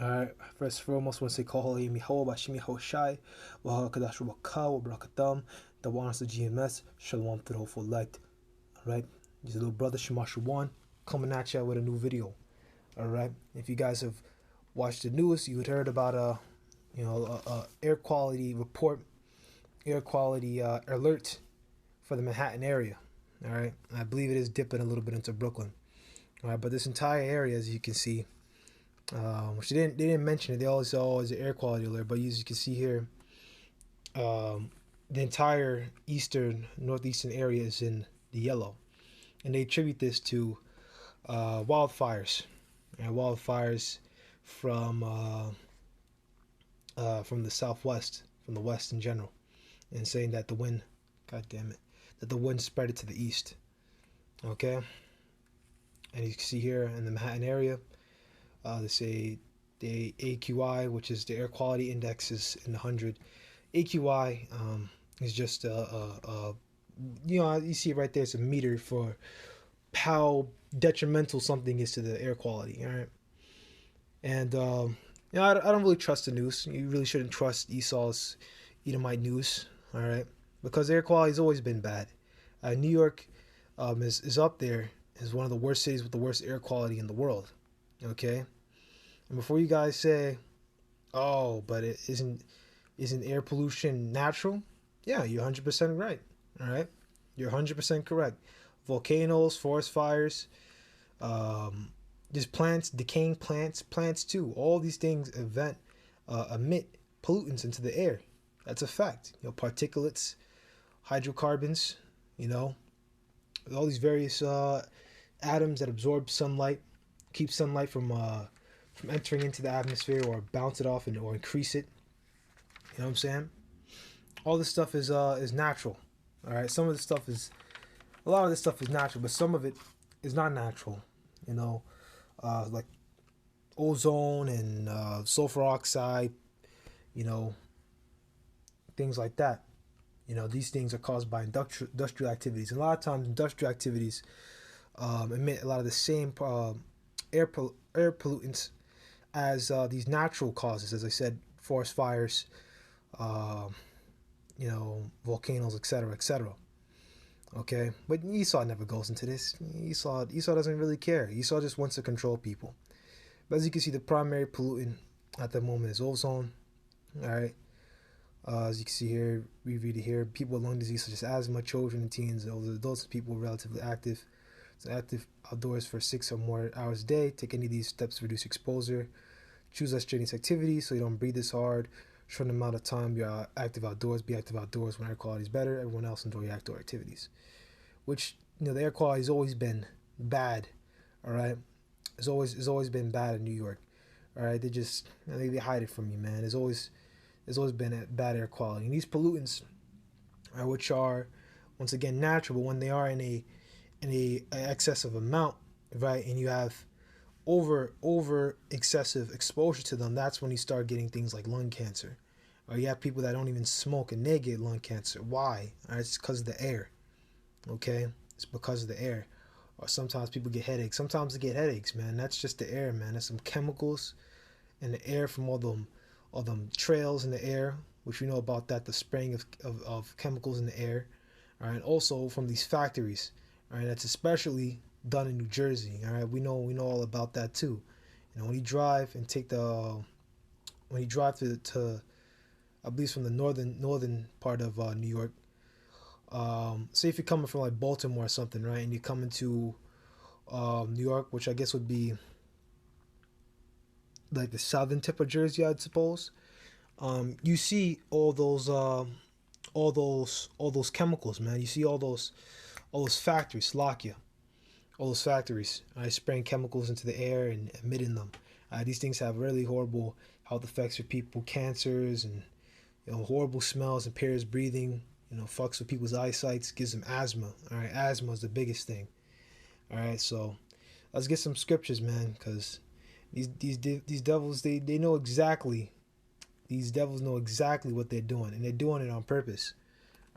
Alright, first and foremost, I want to say Kahali Miho Bashimi Hoshai, Wahakadash Waka, Brakatam, the ones the GMS, Shalom to the hopeful light. Alright, this little brother Shemashuwan coming at you with a new video. Alright, if you guys have watched the news, you had heard about a air quality report, air quality alert for the Manhattan area. Alright, I believe it is dipping a little bit into Brooklyn. Alright, but this entire area, as you can see, which they didn't mention it. They always say, "Oh, it's an air quality alert," but as you can see here, the entire northeastern area is in the yellow, and they attribute this to wildfires, and wildfires from from the southwest, from the west in general, and saying that the wind, god damn it, that the wind spread it to the east. Okay, and you can see here in the Manhattan area, they say the AQI, which is the air quality index, is in the 100. AQI is just you see it right there. It's a meter for how detrimental something is to the air quality. All right, and I don't really trust the news. You really shouldn't trust Esau's Edomite news. All right, because air quality has always been bad. New York is up there as one of the worst cities with the worst air quality in the world. Okay, and before you guys say, "Oh, but it isn't air pollution natural?" Yeah, you're 100% right. All right, you're 100% correct. Volcanoes, forest fires, um, just plants, decaying plants too. All these things emit pollutants into the air. That's a fact. Particulates, hydrocarbons. You know, all these various atoms that absorb sunlight, keep sunlight from entering into the atmosphere or bounce it off or increase it. You know what I'm saying? All this stuff is natural. All right. Some of the stuff is a lot of this stuff is natural, but some of it is not natural. You know, like ozone and sulfur oxide. You know, things like that. These things are caused by industrial activities. And a lot of times, industrial activities emit a lot of the same air pollutants as these natural causes. As I said, forest fires, uh, volcanoes, etc., etc. Okay, but Esau never goes into this. Esau doesn't really care. Esau just wants to control people. But as you can see, the primary pollutant at the moment is ozone. All right. As you can see here, we read it here. People with lung disease such as asthma, children and teens, older adults, people relatively active. So active outdoors for 6 or more hours a day. Take any of these steps to reduce exposure. Choose less strenuous activities so you don't breathe as hard. Short amount of time you're active outdoors. Be active outdoors when air quality is better. Everyone else enjoy your outdoor activities. Which the air quality has always been bad. All right, it's always been bad in New York. All right, they hide it from you, man. There's always been a bad air quality. And these pollutants, which are once again natural, but when they are in a excessive amount, right, and you have over excessive exposure to them, that's when you start getting things like lung cancer. Or you have people that don't even smoke and they get lung cancer. Why? All right, it's because of the air. Okay, it's because of the air. Or sometimes people get headaches. Sometimes they get headaches, man. That's just the air, man. That's some chemicals in the air from all them trails in the air, which we know about that, the spraying of chemicals in the air. All right, also from these factories. All right, that's especially done in New Jersey. All right, we know all about that too. When you drive and when you drive to at least from the northern part of New York. Say if you're coming from like Baltimore or something, right, and you're coming to New York, which I guess would be like the southern tip of Jersey, I'd suppose. You see all those chemicals, man. You see all those factories, Slovakia, all those factories, spraying chemicals into the air and emitting them. These things have really horrible health effects for people, cancers, and horrible smells, impairs breathing. Fucks with people's eyesight, gives them asthma. All right, asthma is the biggest thing. All right, so let's get some scriptures, man, because these devils they know exactly. These devils know exactly what they're doing, and they're doing it on purpose.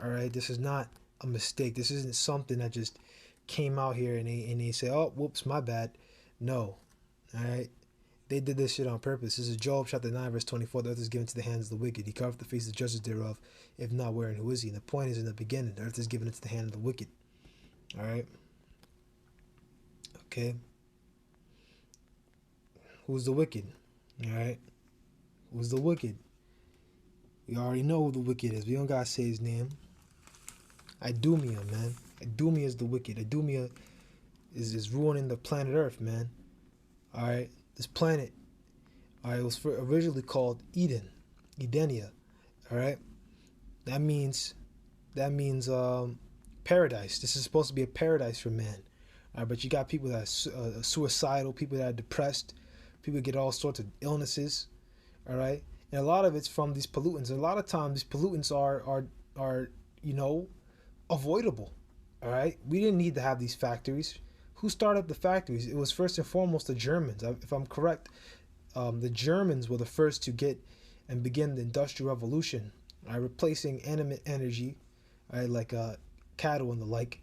All right, this is not a mistake. This isn't something that just came out here and they say, "Oh, whoops, my bad." No, all right. They did this shit on purpose. This is Job chapter 9, verse 24. The earth is given to the hands of the wicked. He carved the face of the judges thereof. If not, where and who is he? And the point is in the beginning. The earth is given into the hand of the wicked. Alright? Okay? Who's the wicked? Alright? Who's the wicked? We already know who the wicked is. We don't gotta say his name. Idumea, man. Idumea is the wicked. Idumea is ruining the planet Earth, man. Alright? This planet, alright, was originally called Eden. Edenia. Alright? That means paradise. This is supposed to be a paradise for man. Alright, but you got people that are suicidal, people that are depressed, people get all sorts of illnesses. Alright? And a lot of it's from these pollutants. And a lot of times these pollutants are avoidable. Alright? We didn't need to have these factories. Who started up the factories? It was first and foremost the Germans. If I'm correct, the Germans were the first to get and begin the Industrial Revolution, replacing animate energy, like cattle and the like,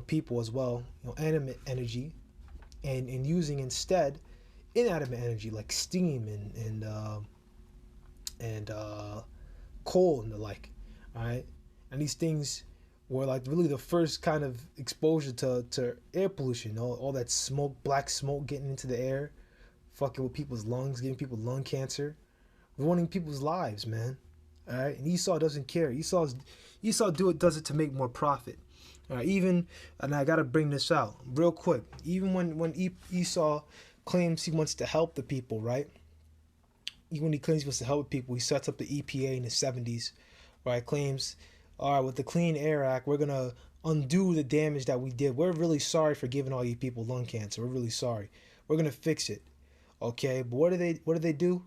people as well, animate energy, and using instead inanimate energy like steam and coal and the like. All right, and these things were like really the first kind of exposure to air pollution. All that smoke, black smoke getting into the air, fucking with people's lungs, giving people lung cancer, ruining people's lives, man. All right, and Esau doesn't care. Esau does it to make more profit. All right, and I gotta bring this out real quick. Even when Esau claims he wants to help the people, right? Even when he claims he wants to help people, he sets up the EPA in the 70s, right? Claims, all right, with the Clean Air Act, we're gonna undo the damage that we did. We're really sorry for giving all you people lung cancer. We're really sorry. We're gonna fix it, okay? But what do they do?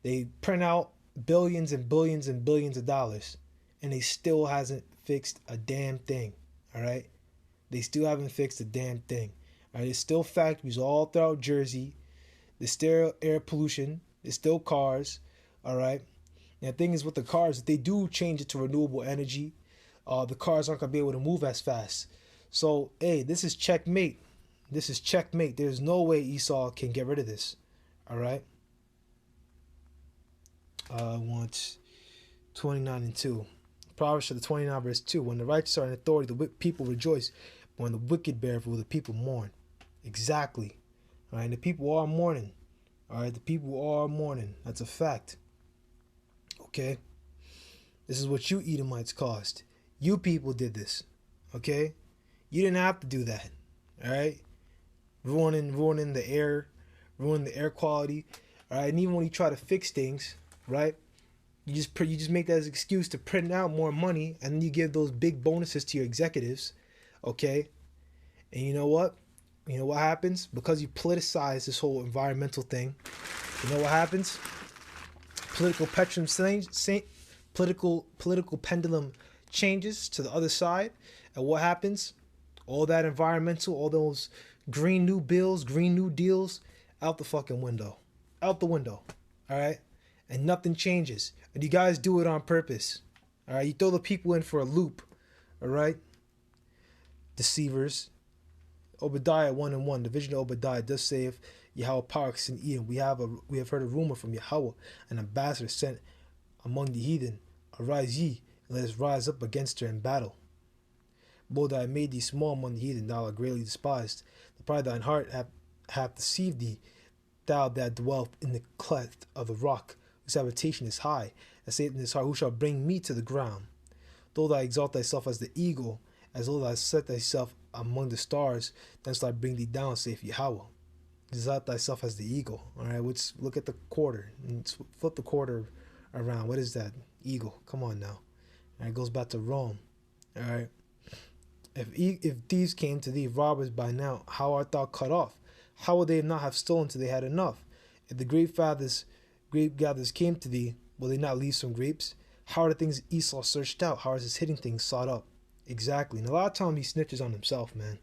They print out billions and billions and billions of dollars, and they still hasn't fixed a damn thing. All right, they still haven't fixed a damn thing. All right, there's still factories all throughout Jersey. There's still air pollution. There's still cars. All right. And the thing is with the cars, if they do change it to renewable energy, the cars aren't gonna be able to move as fast. So, hey, this is checkmate. This is checkmate. There's no way Esau can get rid of this. All right. I want 29 and 2. Proverbs chapter 29 verse 2. When the righteous are in authority, the people rejoice. But when the wicked bear rule, the people mourn. Exactly. All right. And the people are mourning. All right. The people are mourning. That's a fact. Okay. This is what you Edomites caused. You people did this. Okay. You didn't have to do that. All right. Ruining the air, ruining the air quality. All right. And even when you try to fix things, right? You just make that as an excuse to print out more money, and then you give those big bonuses to your executives, okay? And you know what? You know what happens? Because you politicize this whole environmental thing, you know what happens? Political pendulum changes to the other side, and what happens? All that environmental, all those Green New Bills, Green New Deals, out the fucking window. Out the window, all right? And nothing changes. And you guys do it on purpose. All right, you throw the people in for a loop. All right, deceivers. Obadiah 1:1, the vision of Obadiah does say, if Yahweh parks in Eden, we have heard a rumor from Yahweh, an ambassador sent among the heathen. Arise ye, and let us rise up against her in battle. Behold, I made thee small among the heathen, thou art greatly despised. The pride of thine heart hath deceived thee, thou that dwellest in the cleft of the rock, whose habitation is high, and saith in his heart, who shall bring me to the ground? Though thou exalt thyself as the eagle, as though thou set thyself among the stars, then shall I bring thee down, saith Yahweh. Exalt thyself as the eagle. All right, let's look at the quarter. And flip the quarter around. What is that? Eagle. Come on now. All right, it goes back to Rome. All right. If thieves came to thee, robbers by now, how art thou cut off? How would they not have stolen till they had enough? If the grape gatherers came to thee, will they not leave some grapes? How are the things Esau searched out? How is his hidden things sought up? Exactly. And a lot of times he snitches on himself, man.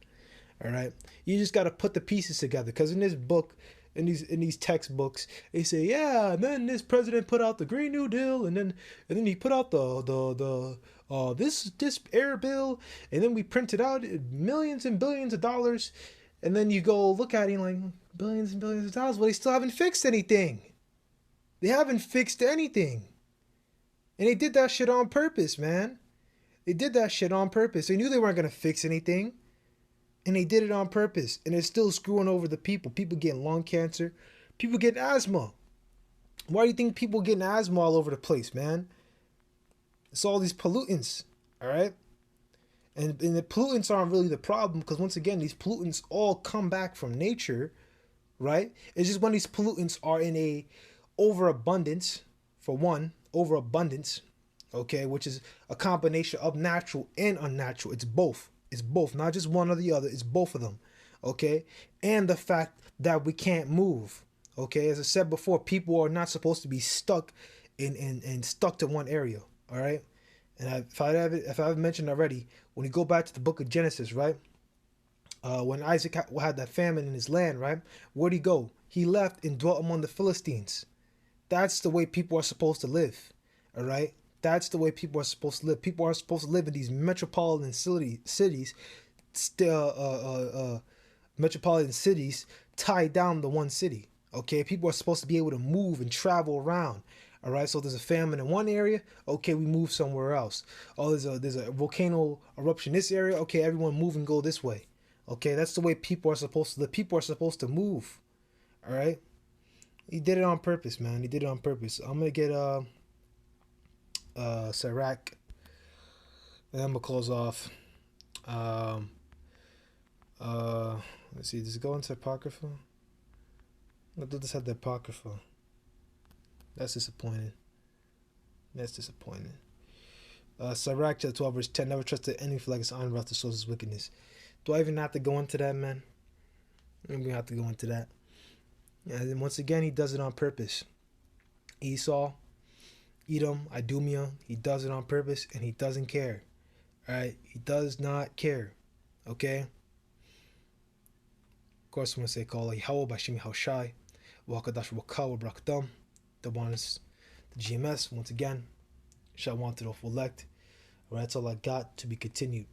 All right. You just got to put the pieces together. Because in this book, in these textbooks, they say, yeah, and then this president put out the Green New Deal, and then he put out this air bill, and then we printed out millions and billions of dollars, and then you go look at it and like, Billions and billions of dollars, but they still haven't fixed anything. They haven't fixed anything. And they did that shit on purpose, man. They did that shit on purpose. They knew they weren't going to fix anything. And they did it on purpose. And they're still screwing over the people. People getting lung cancer. People getting asthma. Why do you think people getting asthma all over the place, man? It's all these pollutants, all right? And the pollutants aren't really the problem because, once again, these pollutants all come back from nature, right? It's just when these pollutants are in a overabundance, for one, overabundance, okay, which is a combination of natural and unnatural. It's both. It's both, not just one or the other. It's both of them, okay? And the fact that we can't move, okay? As I said before, people are not supposed to be stuck in stuck to one area, all right? And if I haven't mentioned already, when you go back to the book of Genesis, right? When Isaac had that famine in his land, right? Where'd he go? He left and dwelt among the Philistines. That's the way people are supposed to live, all right? That's the way people are supposed to live. People are supposed to live in these metropolitan cities, metropolitan cities tied down to one city. Okay, people are supposed to be able to move and travel around. All right, so there's a famine in one area. Okay, we move somewhere else. Oh, there's a volcano eruption in this area. Okay, everyone move and go this way. Okay, that's the way people are supposed to live. People are supposed to move. All right, he did it on purpose, man. He did it on purpose. I'm gonna get Sirach, and I'm gonna close off. Um, let's see. Does it go into Apocrypha? I thought this had the Apocrypha. That's disappointing. That's disappointing. Sirach chapter 12 verse 10. Never trust the enemy for like his honor wrath to sow his wickedness. Do I even have to go into that, man? I'm gonna have to go into that. And then once again, he does it on purpose. Esau, Edom, Idumea, he does it on purpose and he doesn't care. Alright? He does not care. Okay? Of course, I'm going to say, call Yahweh Bashim Haushai, Wakadash Wakawa Brakdam, the one is the GMS, once again, Shall want to elect. Alright, that's all I got, to be continued.